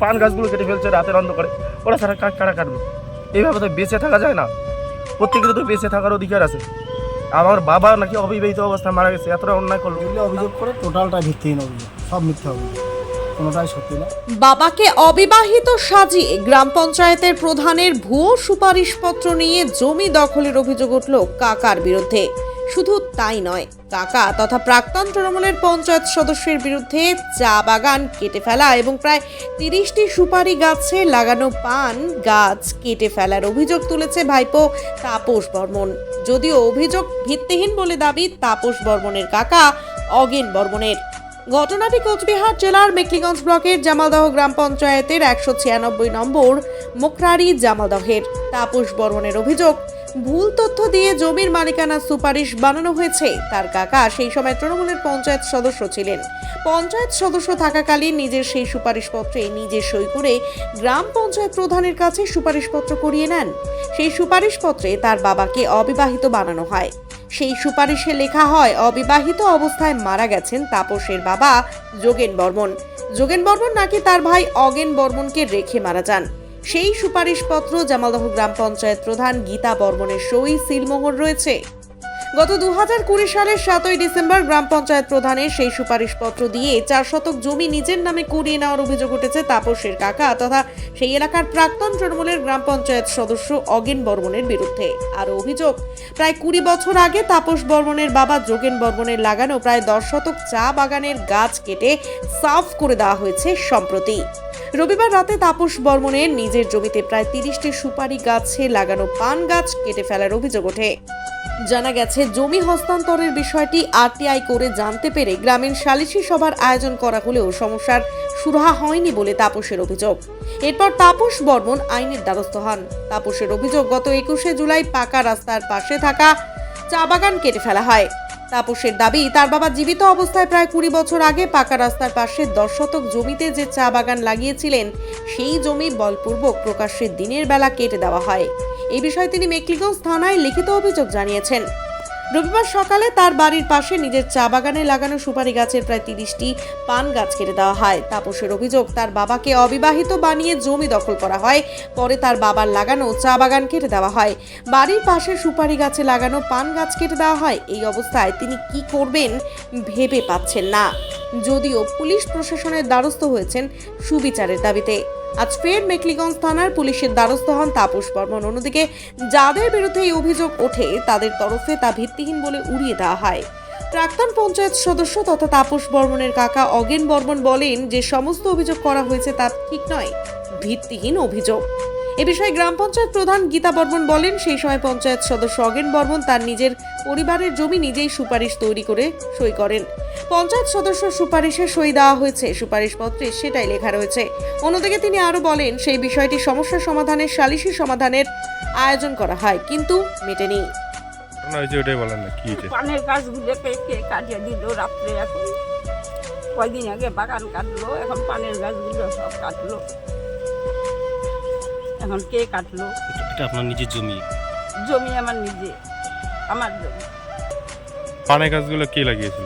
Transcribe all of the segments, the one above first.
পান গাছগুলো কেটে ফেলছে রাতের অন্ধকারে, ওরা সারা কারা কাটবে? এইভাবে তো বেঁচে থাকা যায় না। প্রত্যেকের তো বেঁচে থাকার অধিকার আছে। আমার বাবা নাকি অবিবাহিত অবস্থায় মারা গেছে, এতটা অন্যায় করলো। এগুলো অভিযোগ করে টোটালটা ভিত্তিহীন অভিযোগ, সব মিথ্যা অভিযোগ, কোনোটাই সত্যি না। বাবাকে অবিবাহিত সাজিয়ে গ্রাম পঞ্চায়েতের প্রধানের ভুয়ো সুপারিশপত্র নিয়ে জমি দখলের অভিযোগ উঠল কাকার বিরুদ্ধে। শুধু তাই নয়, কাকা তথা প্রাক্তন তৃণমূলের পঞ্চায়েত সদস্যের বিরুদ্ধে চা বাগান কেটে ফেলা এবং প্রায় 30টি সুপারি গাছে লাগানো পান গাছ কেটে ফেলার অভিযোগ তুলেছে ভাইপো তাপস বর্মন। যদিও অভিযোগ ভিত্তিহীন বলে দাবি তাপস বর্মনের কাকা অগেন বর্মনের। ঘটনাটি কোচবিহার জেলার মেখলিগঞ্জ ব্লকের জামালদহ গ্রাম পঞ্চায়েতের 196 নম্বর মোকরারি জামালদহের। তাপস বর্মনের অভিযোগ, ভুল তথ্য দিয়ে জমির মালিকানা সুপারিশ বানানো হয়েছে। তার কাকা সেই সময় তৃণমূলের পঞ্চায়েত সদস্য ছিলেন। পঞ্চায়েত সদস্য থাকাকালীন নিজের সেই সুপারিশপত্রে নিজে সই করে গ্রাম পঞ্চায়েত প্রধানের কাছে সুপারিশপত্র করিয়ে নেন। সেই সুপারিশপত্রে তার বাবাকে অবিবাহিত বানানো হয়। সেই সুপারিশে লেখা হয় অবিবাহিত অবস্থায় মারা গেছেন তাপসের বাবা যোগেন বর্মন। যোগেন বর্মন নাকি তার ভাই অগেন বর্মনকে রেখে মারা যান। সেই সুপারিশপত্র জামালদহ গ্রাম পঞ্চায়েত প্রধান গীতা বর্মনের সই সিলমোহর রয়েছে। গত 2020 সালের 7ই ডিসেম্বর গ্রাম পঞ্চায়েত প্রধানের সেই সুপারিশপত্র দিয়ে 4 শতক জমি নিজের নামে করিয়ে নেওয়ার অভিযোগ উঠেছে তাপসের কাকা তথা সেই এলাকার প্রাক্তন তৃণমূলের গ্রাম পঞ্চায়েত সদস্য অগেন বর্মনের বিরুদ্ধে। আরও অভিযোগ, প্রায় 20 বছর আগে তাপস বর্মনের বাবা যোগেন বর্মনের লাগানো প্রায় 10 শতক চা বাগানের গাছ কেটে সাফ করে দেওয়া হয়েছে সম্প্রতি। রবিবার রাতে তাপস বর্মনের নিজের জমিতে প্রায় 30টি সুপারি গাছে লাগানো পান গাছ কেটে ফেলার অভিযোগ ওঠে। জানা গেছে, জমি হস্তান্তরের বিষয়টি আরটিআই করে জানতে পেরে গ্রামীণ সালিশি সভার আয়োজন করা হলেও সমস্যার সুরাহা হয়নি বলে তাপসের অভিযোগ। এরপর তাপস বর্মন আইনের দ্বারস্থ হন। তাপসের অভিযোগ, গত 21শে জুলাই পাকা রাস্তার পাশে থাকা চা বাগান কেটে ফেলা হয়। তাপসের দাবি, তার বাবা জীবিত অবস্থায় প্রায় 20 বছর আগে পাকা রাস্তার পাশে 10 শতক জমিতে যে চা বাগান লাগিয়েছিলেন সেই জমি বলপূর্বক প্রকাশ্যে দিনের বেলা কেটে দেওয়া হয়। এই বিষয়ে তিনি মেখলিগঞ্জ থানায় লিখিত অভিযোগ জানিয়েছেন। রবিবার সকালে তার বাড়ির পাশে নিজের চা বাগানে লাগানো সুপারি গাছের প্রায় 30টি পান গাছ কেটে দেওয়া হয়। তাপসের অভিযোগ, তার বাবাকে অবিবাহিত বানিয়ে জমি দখল করা হয়। পরে তার বাবার লাগানো চা বাগান কেটে দেওয়া হয়। বাড়ির পাশে সুপারি গাছে লাগানো পান গাছ কেটে দেওয়া হয়। এই অবস্থায় তিনি কি করবেন ভেবে পাচ্ছেন না। যদিও পুলিশ প্রশাসনের দ্বারস্থ হয়েছেন সুবিচারের দাবিতে। আজ ফের মেখলিগঞ্জ থানার পুলিশের দ্বারস্থ হন তাপস বর্মন। অন্যদিকে যাদের বিরুদ্ধে এই অভিযোগ ওঠে তাদের তরফে তা ভিত্তিহীন বলে উড়িয়ে দেওয়া হয়। প্রাক্তন পঞ্চায়েত সদস্য তথা তাপস বর্মনের কাকা অগেন বর্মন বলেন, যে সমস্ত অভিযোগ করা হয়েছে তা ঠিক নয়, ভিত্তিহীন অভিযোগ। এ বিষয়ে গ্রাম পঞ্চায়েত প্রধান গীতা বর্মন বলেন, সেই সময় পঞ্চায়েত সদস্য অগেন বর্মন তার নিজের পরিবারের জমি নিজেই সুপারিশ তৈরি করে সই করেন। পঞ্চায়েত সদস্য সুপারিশে সই দেওয়া হয়েছে, সুপারিশপত্রে সেটাই লেখা রয়েছে। অন্যদিকে তিনি আরো বলেন, সেই বিষয়টি সমস্যা সমাধানের সালিশি সমাধানের আয়োজন করা হয়, কিন্তু মেটেনি। পানের গাছগুলোকে কে কাটিয়ে দিল রাত্রে? এখন কয়দিন আগে বাগান কাটলো, এখন পানের গাছগুলো সব কাটলো। এখন কে কাটলো? এটা আপনার নিজের জমি? জমি আমার নিজে, আমার জমি। পানের গাছগুলো কে লাগিয়েছিল?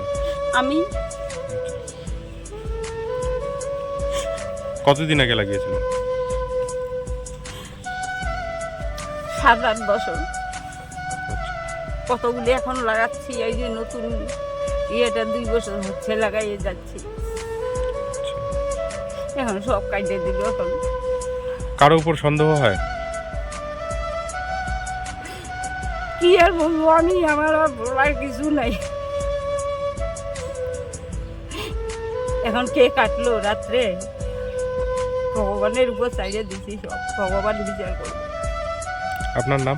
আমি। কতদিন আগে লাগিয়েছিল? 7-8 বছর। কতগুলি এখন লাগাচ্ছি, এই যে নতুন ইয়েটা 2 বছর হচ্ছে লাগাইয়ে যাচ্ছি। এখন সব কাটে দিল। এখন কারো উপর সন্দেহ হয়? কি আর বলবো আমি, আমার আর বলার কিছু নাই। এখন কে কাটলো রাত্রে? ভগবানের উপর চাইয়ে দিছি, সব ভগবান বিচার করবে। আপনার নাম?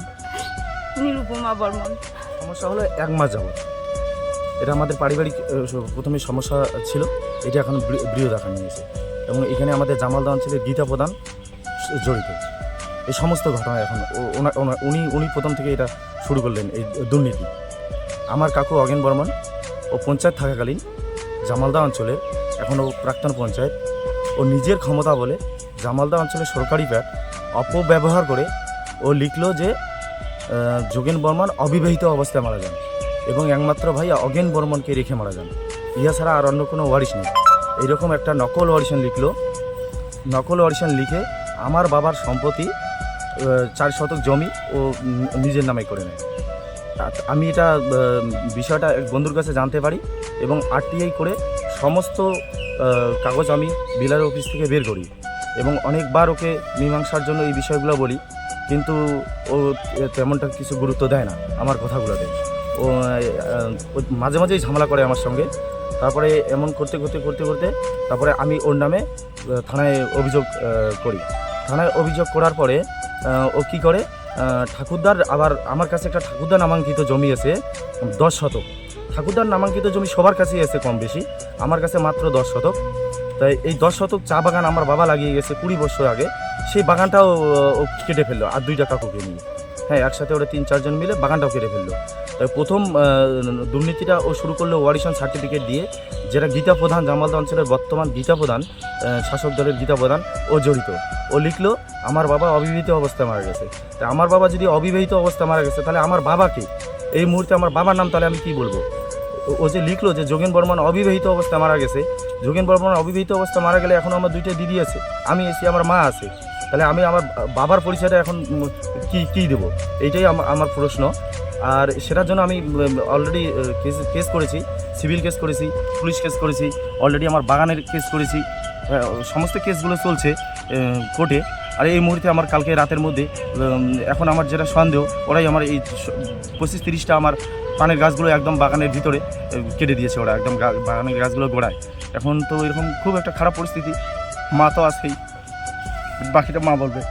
নিরুপমা বর্মন। সমস্যা হলো 1 মাস যাবত। এটা আমাদের পারিবারিক প্রথমে সমস্যা ছিল, এটা এখন বৃহৎ আকার নিয়েছে এবং এখানে আমাদের জামালদহ অঞ্চলের গীতা প্রধান জড়িত। এই সমস্ত ঘটনা এখন উনি প্রথম থেকে এটা শুরু করলেন, এই দুর্নীতি। আমার কাকু অগেন বর্মন ও পঞ্চায়েত থাকাকালীন জামালদহ অঞ্চলের, এখনও প্রাক্তন পঞ্চায়েত, ও নিজের ক্ষমতা বলে জামালদহ অঞ্চলের সরকারি প্যাট অপব্যবহার করে ও লিখলো যে যোগেন বর্মন অবিবাহিত অবস্থায় মারা যান এবং একমাত্র ভাই অগেন বর্মনকে রেখে মারা যান, ইহা ছাড়া আর অন্য কোনো ওয়ারিশ নেই। এইরকম একটা নকল ওয়ারিশন লিখলো নকল ওয়ারিশন লিখে আমার বাবার সম্পত্তি 4 শতক জমি ও নিজের নামে করে নেয়। আমি এটা বিষয়টা এক বন্ধুর কাছে জানতে পারি এবং আরটিআই করে সমস্ত কাগজ আমি বিলার অফিস থেকে বের করি এবং অনেকবার ওকে মীমাংসার জন্য এই বিষয়গুলো বলি, কিন্তু ও তেমনটা কিছু গুরুত্ব দেয় না আমার কথাগুলোতে। ও মাঝে মাঝেই ঝামেলা করে আমার সঙ্গে। তারপরে এমন করতে তারপরে আমি ওর নামে থানায় অভিযোগ করি। থানায় অভিযোগ করার পরে ও কী করে, ঠাকুরদার আবার আমার কাছে একটা ঠাকুরদার নামাঙ্কিত জমি আছে 10 শতক। ঠাকুরদার নামাঙ্কিত জমি সবার কাছেই আছে কম বেশি, আমার কাছে মাত্র 10 শতক। তাই এই 10 শতক চা বাগান আমার বাবা লাগিয়ে গেছে 20 বছর আগে, সেই বাগানটাও ও কেটে ফেললো আর 2টা কাকুকে নিয়ে। হ্যাঁ, একসাথে ওরা 3-4 জন মিলে বাগানটাও কেটে ফেললো। তাই প্রথম দুর্নীতিটা ও শুরু করলো ওয়ারিশন সার্টিফিকেট দিয়ে, যেটা গীতা প্রধান, জামালদা অঞ্চলের বর্তমান গীতা প্রধান, শাসক দলের গীতা প্রধান, ও জড়িত। ও লিখলো আমার বাবা অবিবাহিত অবস্থায় মারা গেছে। তাই আমার বাবা যদি অবিবাহিত অবস্থায় মারা গেছে, তাহলে আমার বাবাকে এই মুহূর্তে আমার বাবার নাম তাহলে আমি কী বলবো? ও যে লিখলো যে যোগেন বর্মন অবিবাহিত অবস্থায় মারা গেছে, যোগেন বর্মন অবিবাহিত অবস্থায় মারা গেলে এখন আমার 2টা দিদি আছে, আমি এসি, আমার মা আছে, তাহলে আমি আমার বাবার পরিচয়টা এখন কী দেবো? এইটাই আমার প্রশ্ন। আর সেটার জন্য আমি অলরেডি কেস করেছি, সিভিল কেস করেছি, পুলিশ কেস করেছি, অলরেডি আমার বাগানের কেস করেছি, সমস্ত কেসগুলো চলছে কোর্টে। আর এই মুহূর্তে আমার কালকে রাতের মধ্যে এখন আমার যেটা সন্দেহ, ওরাই আমার এই 25-30টা আমার পানের গাছগুলো একদম বাগানের ভিতরে কেটে দিয়েছে, ওরা একদম বাগানের গাছগুলো গোড়ায়। এখন তো এরকম খুব একটা খারাপ পরিস্থিতি, মা তো আছেই, বাকিটা মা বলবে।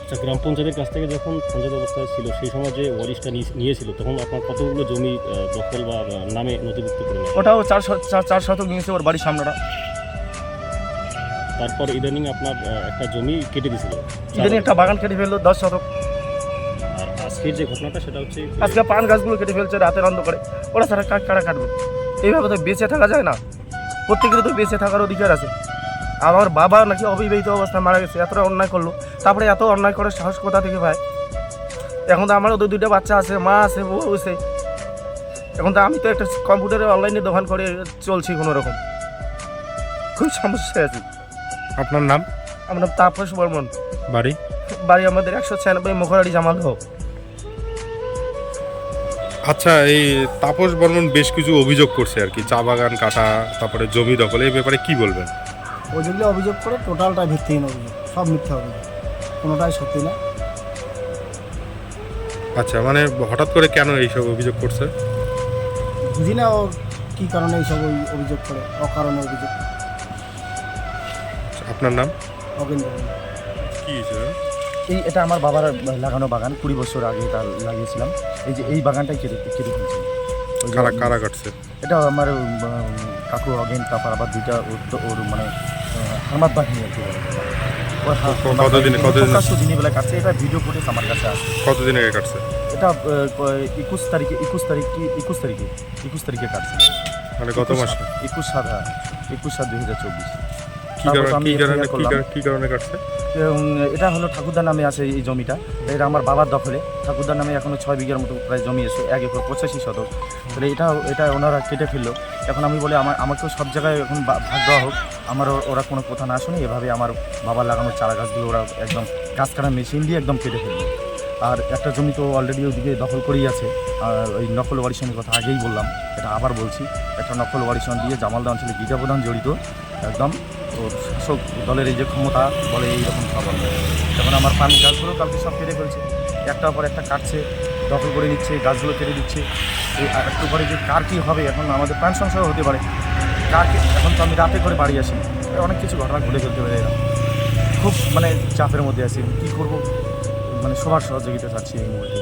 আচ্ছা, গ্রাম পঞ্চায়েতের কাছ থেকে যখন পঞ্চায়েত অবস্থায় ছিল সেই সময় যে ওয়ারিশটা নিয়েছিল, তখন আপনার কতগুলো জমি দখল বা নামে নথিভুক্ত করে নেয়? ওটাও 4 শতক নিয়েছে ওর বাড়ির সামনেটা। তারপর ইদানিং আপনার একটা জমি কেটে দিয়েছিল, ইদানিং একটা বাগান কেটে ফেললো 10 শতক। আর আজকের যে ঘটনাটা সেটা হচ্ছে আজকে পান গাছগুলো কেটে ফেলছে রাতের অন্ধকারে। ওরা সারা কারা কাটবে? এইভাবে তো বেঁচে থাকা যায় না, প্রত্যেকের তো বেঁচে থাকার অধিকার আছে। আমার বাবা নাকি অবিবাহিত অবস্থায় মারা গেছে, এতটা অন্যায় করলো, তারপরে এত অন্যায় করার সাহস কোথা থেকে পায়? এখন তো আমারও তো 2টা বাচ্চা আছে, মা আছে, বউ আছে। এখন তো আমি তো একটা কম্পিউটারে অনলাইনে দোকান করে চলছি কোনো রকম, খুব সমস্যায় আছি। আপনার নাম? আমার নাম তাপস বর্মন, বাড়ি আমাদের 196 মোখরারি জামালদহ। আচ্ছা, এই তাপস বর্মন বেশ কিছু অভিযোগ করছে আর কি, চা বাগান কাটা, তারপরে জমি দখল, এই ব্যাপারে কি বলবেন? ও যেগুলো অভিযোগ করে টোটালটাই ভিত্তিহীন অভিযোগ, সব মিথ্যা অভিযোগ, কোনোটাই সত্যি না। আচ্ছা, মানে হঠাৎ করে কেন এইসব অভিযোগ করছে? বুঝি না ও কী কারণে এইসব অভিযোগ করে, অকারণে অভিযোগ। আপনার নাম? অগেন্দ্র কি হিসেবে? এটা আমার বাবার লাগানো বাগান, 20 বছর আগে এটা লাগিয়েছিলাম। এই যে এই বাগানটাই কেটে ফেলছে। কারা কাটছে? এটা আমার কাকু অগেন, তারপর আবার 2টা ওর মানে হামাদ বাহিনী আর কি দিনই বেলা কাটছে। এটা ভিডিও ফুটেজ আমার কাছে আছে। কতদিন আগে কাটছে? এটা 21 তারিখে কাটছে। মানে কত মাস? 21/7/2024। কি কারণে কাটছে? এটা হলো ঠাকুরদার নামে আছে এই জমিটা, এটা আমার বাবার দখলে। ঠাকুরদার নামে এখনও 6 বিঘার মতো প্রায় জমি আছে, 1 একর 85 শতক। তাহলে এটা ওনারা কেটে ফেললো। এখন আমি বলি আমাকেও সব জায়গায় এখন ভাগ দেওয়া হোক, আমারও ওরা কোনো কথা না শুনে এভাবে আমার বাবার লাগানো চারা গাছগুলো ওরা একদম গাছ কাটা মেশিন দিয়ে একদম কেটে ফেললো। আর একটা জমি তো অলরেডি ওইদিকে দখল করেই আছে। আর ওই নকল ওয়ারিশনের কথা আগেই বললাম, এটা আবার বলছি, একটা নকল ওয়ারিশন দিয়ে জামালদা অঞ্চলে গীতা প্রধান জড়িত, একদম ওর শাসক দলের এই যে ক্ষমতা বলে এইরকম সব। যেমন আমার পান গাছগুলো কালকে সব কেটে ফেলছে, একটার পর একটা কাটছে, দখল করে নিচ্ছে, গাছগুলো কেটে দিচ্ছে। এই একটু পরে যে কার কী হবে, এখন আমাদের প্রাণ সংশয় হতে পারে কাকে। এখন তো আমি রাতে করে বাড়ি আসি, অনেক কিছু ঘটনা ঘটে ফেলতে পারে। এরা খুব মানে চাপের মধ্যে আছি, কী করবো, মানে সবার সহযোগিতা চাচ্ছি এই মুহূর্তে।